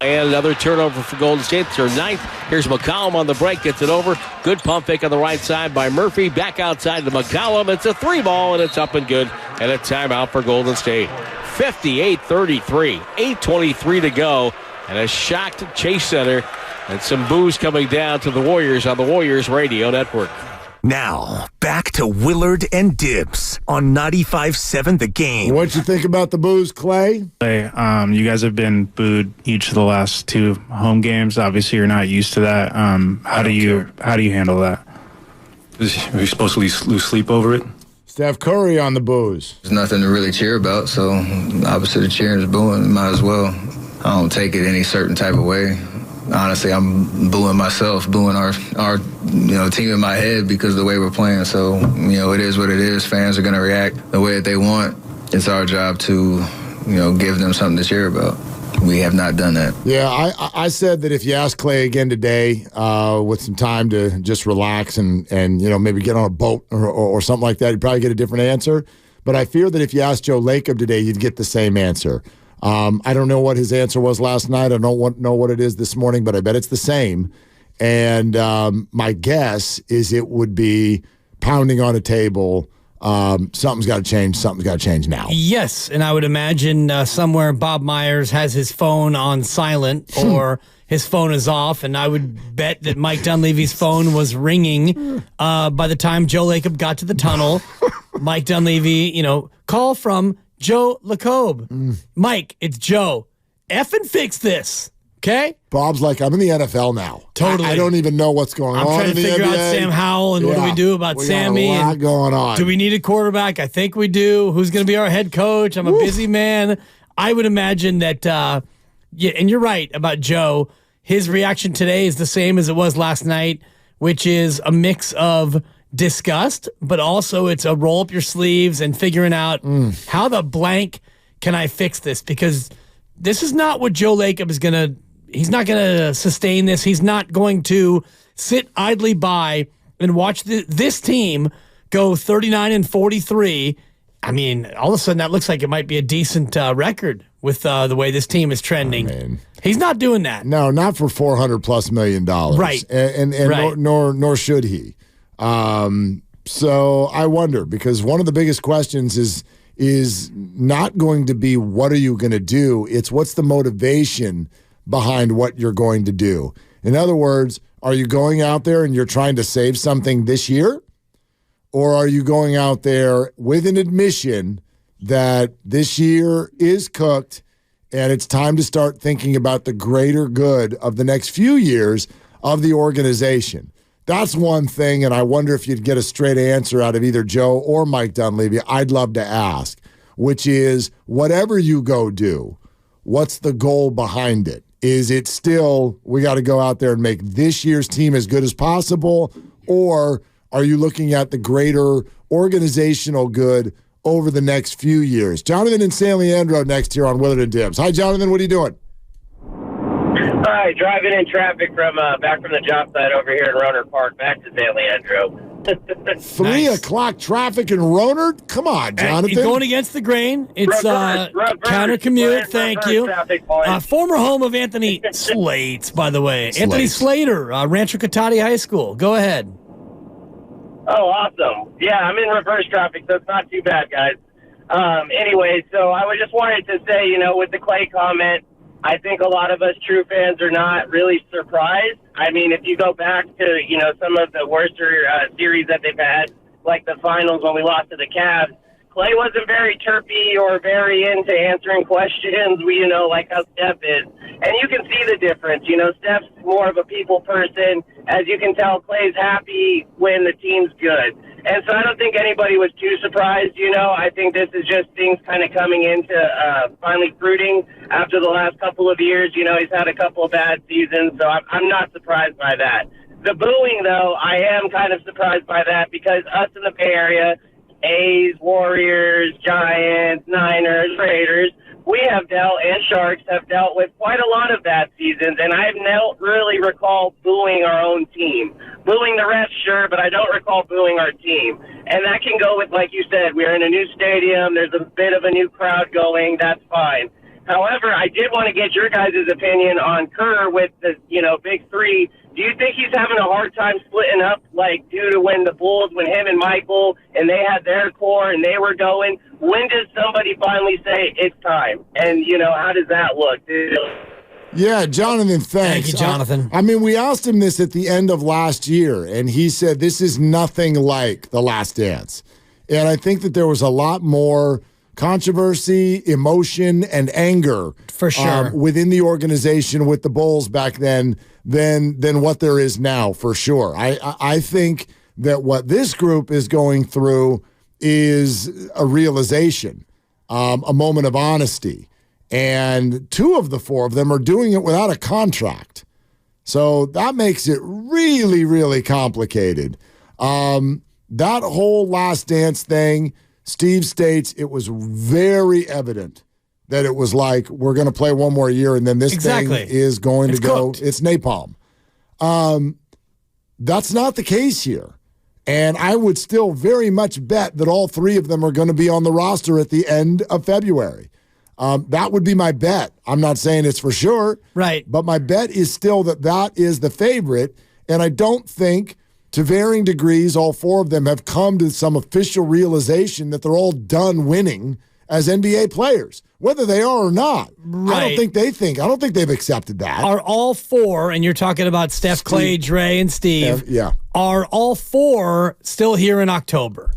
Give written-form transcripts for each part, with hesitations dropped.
And another turnover for Golden State. It's their ninth. Here's McCollum on the break. Gets it over. Good pump fake on the right side by Murphy. Back outside to McCollum. It's a 3-ball, and it's up and good. And a timeout for Golden State. 58-33. 8:23 to go. And a shocked Chase Center. And some boos coming down to the Warriors on the Warriors Radio Network. Now, back to Willard and Dibs on 95.7 The Game. What'd you think about the boos, Clay? Hey, you guys have been booed each of the last 2 home games. Obviously, you're not used to that. How do you handle that? Are you supposed to lose sleep over it? Steph Curry on the boos. There's nothing to really cheer about, so opposite of cheering is booing. Might as well. I don't take it any certain type of way. Honestly, I'm booing myself, booing our team in my head because of the way we're playing. So, it is what it is. Fans are going to react the way that they want. It's our job to, give them something to cheer about. We have not done that. Yeah, I said that if you ask Clay again today with some time to just relax and maybe get on a boat or something like that, you'd probably get a different answer. But I fear that if you asked Joe Lacob today, you'd get the same answer. I don't know what his answer was last night. I don't know what it is this morning, but I bet it's the same. And my guess is it would be pounding on a table. Something's got to change. Something's got to change now. Yes, and I would imagine somewhere Bob Myers has his phone on silent or his phone is off, and I would bet that Mike Dunleavy's phone was ringing by the time Joe Lacob got to the tunnel. Mike Dunleavy, call from Joe Lacob. Mike, it's Joe. Effing fix this, okay? Bob's like, I'm in the NFL now. Totally. I don't even know what's going on. I'm trying to figure out Sam Howell and what do we do about Sammy? Got a lot going on. Do we need a quarterback? I think we do. Who's going to be our head coach? I'm a busy man. I would imagine that, and you're right about Joe. His reaction today is the same as it was last night, which is a mix of disgust, but also it's a roll up your sleeves and figuring out how the blank can I fix this? Because this is not what Joe Lacob is going to, he's not going to sustain this. He's not going to sit idly by and watch this team go 39-43. I mean, all of a sudden that looks like it might be a decent record with the way this team is trending. He's not doing that. No, not for $400+ million. Right. And right. Nor should he. So I wonder, because one of the biggest questions is not going to be what are you going to do? It's what's the motivation behind what you're going to do. In other words, are you going out there and you're trying to save something this year? Or are you going out there with an admission that this year is cooked and it's time to start thinking about the greater good of the next few years of the organization? That's one thing, and I wonder if you'd get a straight answer out of either Joe or Mike Dunleavy. I'd love to ask, which is, whatever you go do, what's the goal behind it? Is it still, we got to go out there and make this year's team as good as possible, or are you looking at the greater organizational good over the next few years? Jonathan and San Leandro next here on Willard and Dibs. Hi, Jonathan. What are you doing? Hi, driving in traffic from back from the job site over here in Roner Park, back to San Leandro. 3 o'clock traffic in Roner? Come on, Jonathan. He's going against the grain. It's counter commute. Thank you. Former home of Anthony Slates, by the way. Anthony Slater, Rancho Cotati High School. Go ahead. Oh, awesome. Yeah, I'm in reverse traffic, so it's not too bad, guys. Anyway, so I just wanted to say, with the Clay comment, I think a lot of us true fans are not really surprised. I mean, if you go back to, some of the worst series that they've had, like the finals when we lost to the Cavs, Clay wasn't very chirpy or very into answering questions, like how Steph is. And you can see the difference. Steph's more of a people person. As you can tell, Clay's happy when the team's good. And so I don't think anybody was too surprised, I think this is just things kind of coming into finally fruiting after the last couple of years. He's had a couple of bad seasons, so I'm not surprised by that. The booing, though, I am kind of surprised by that because us in the Bay Area, A's, Warriors, Giants, Niners, Raiders, we have dealt, and Sharks have dealt with quite a lot of bad seasons, and I don't really recall booing our own team. Booing the refs, sure, but I don't recall booing our team. And that can go with, like you said, we're in a new stadium, there's a bit of a new crowd going, that's fine. However, I did want to get your guys' opinion on Kerr with the, big three. Do you think he's having a hard time splitting up, like, due to when him and Michael, and they had their core and they were going? When does somebody finally say it's time? And, how does that look? Yeah, Jonathan, thanks. Thank you, Jonathan. I mean, we asked him this at the end of last year, and he said this is nothing like The Last Dance. And I think that there was a lot more controversy, emotion, and anger for sure within the organization with the Bulls back then than what there is now, for sure. I think that what this group is going through is a realization, a moment of honesty. And 2 of the 4 of them are doing it without a contract. So that makes it really, really complicated. That whole Last Dance thing, Steve states it was very evident that it was like, we're going to play one more year and then this thing is going to go. Cooked. It's napalm. That's not the case here. And I would still very much bet that all 3 of them are going to be on the roster at the end of February. That would be my bet. I'm not saying it's for sure. Right. But my bet is still that is the favorite. And I don't think, to varying degrees, all 4 of them have come to some official realization that they're all done winning as NBA players, whether they are or not. Right. I don't think they've accepted that. Are all 4, and you're talking about Steph, Clay, Dre, and Steve, yeah. Are all 4 still here in October?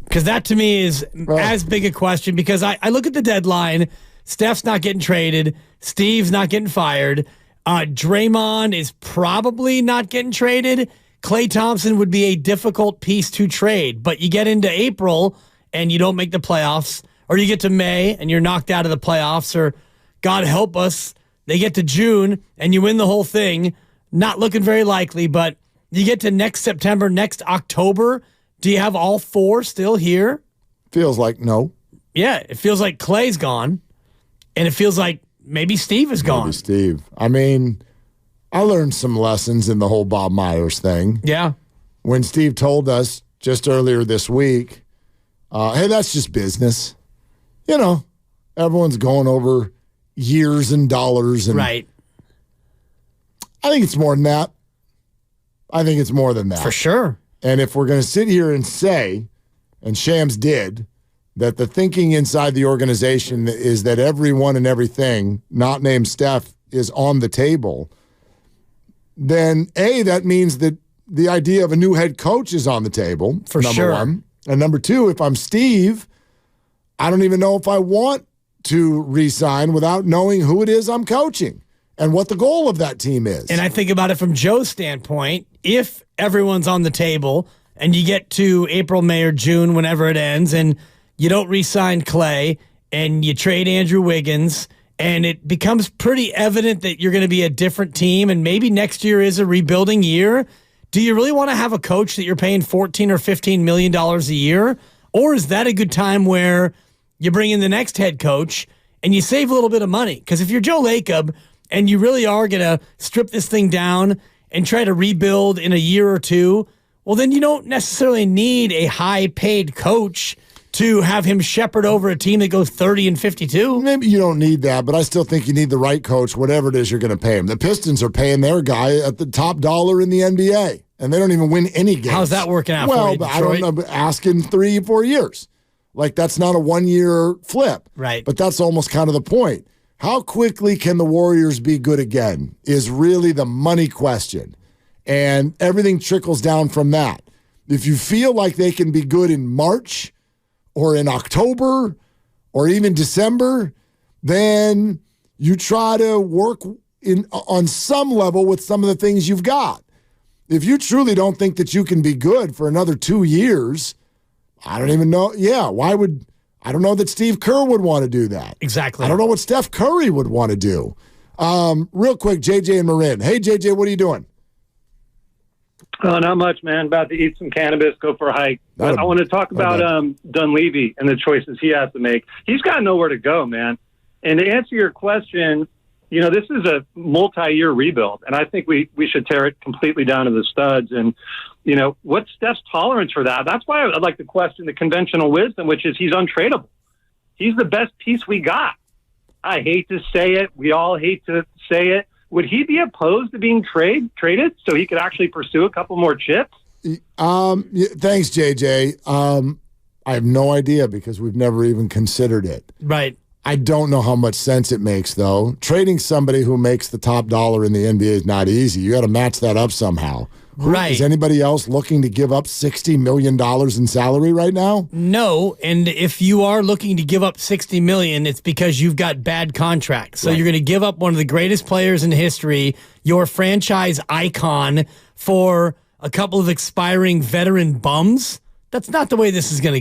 Because that to me is as big a question, because I look at the deadline. Steph's not getting traded. Steve's not getting fired. Draymond is probably not getting traded. Klay Thompson would be a difficult piece to trade, but you get into April and you don't make the playoffs, or you get to May and you're knocked out of the playoffs, or God help us, they get to June and you win the whole thing. Not looking very likely, but you get to next September, next October. Do you have all 4 still here? Feels like no. Yeah, it feels like Klay's gone, and it feels like maybe Steve is gone. Maybe Steve. I mean, I learned some lessons in the whole Bob Myers thing. Yeah. When Steve told us just earlier this week, hey, that's just business. Everyone's going over years and dollars. And right. I think it's more than that. I think it's more than that. For sure. And if we're going to sit here and say, and Shams did, that the thinking inside the organization is that everyone and everything, not named Steph, is on the table, then A, that means that the idea of a new head coach is on the table, for number sure. 1. And number 2, if I'm Steve, I don't even know if I want to re-sign without knowing who it is I'm coaching and what the goal of that team is. And I think about it from Joe's standpoint. If everyone's on the table and you get to April, May, or June, whenever it ends, and you don't re-sign Klay and you trade Andrew Wiggins, and it becomes pretty evident that you're going to be a different team and maybe next year is a rebuilding year, do you really want to have a coach that you're paying $14 or $15 million a year? Or is that a good time where you bring in the next head coach and you save a little bit of money? Because if you're Joe Lacob and you really are going to strip this thing down and try to rebuild in a year or 2, well, then you don't necessarily need a high-paid coach to have him shepherd over a team that goes 30-52. Maybe you don't need that, but I still think you need the right coach, whatever it is you're going to pay him. The Pistons are paying their guy at the top dollar in the NBA, and they don't even win any games. How's that working out for you, Well, I don't know, but ask in 3-4 years. Like, that's not a one-year flip. Right. But that's almost kind of the point. How quickly can the Warriors be good again is really the money question. And everything trickles down from that. If you feel like they can be good in March or in October or even December, then you try to work on some level with some of the things you've got. If you truly don't think that you can be good for another 2 years, I don't even know. Yeah, I don't know that Steve Kerr would want to do that. Exactly. I don't know what Steph Curry would want to do. Real quick, JJ and Marin. Hey, JJ, what are you doing? Not much, man. About to eat some cannabis, go for a hike. But I want to talk about Dunleavy and the choices he has to make. He's got nowhere to go, man. And to answer your question, this is a multi-year rebuild, and I think we should tear it completely down to the studs. And, what's Steph's tolerance for that? That's why I'd like to question the conventional wisdom, which is he's untradeable. He's the best piece we got. I hate to say it. We all hate to say it. Would he be opposed to being traded so he could actually pursue a couple more chips? Thanks, JJ. I have no idea because we've never even considered it. Right. I don't know how much sense it makes, though. Trading somebody who makes the top dollar in the NBA is not easy. You got to match that up somehow. Right. Is anybody else looking to give up $60 million in salary right now? No, and if you are looking to give up $60 million, it's because you've got bad contracts. So you're going to give up one of the greatest players in history, your franchise icon, for a couple of expiring veteran bums? That's not the way this is going to go.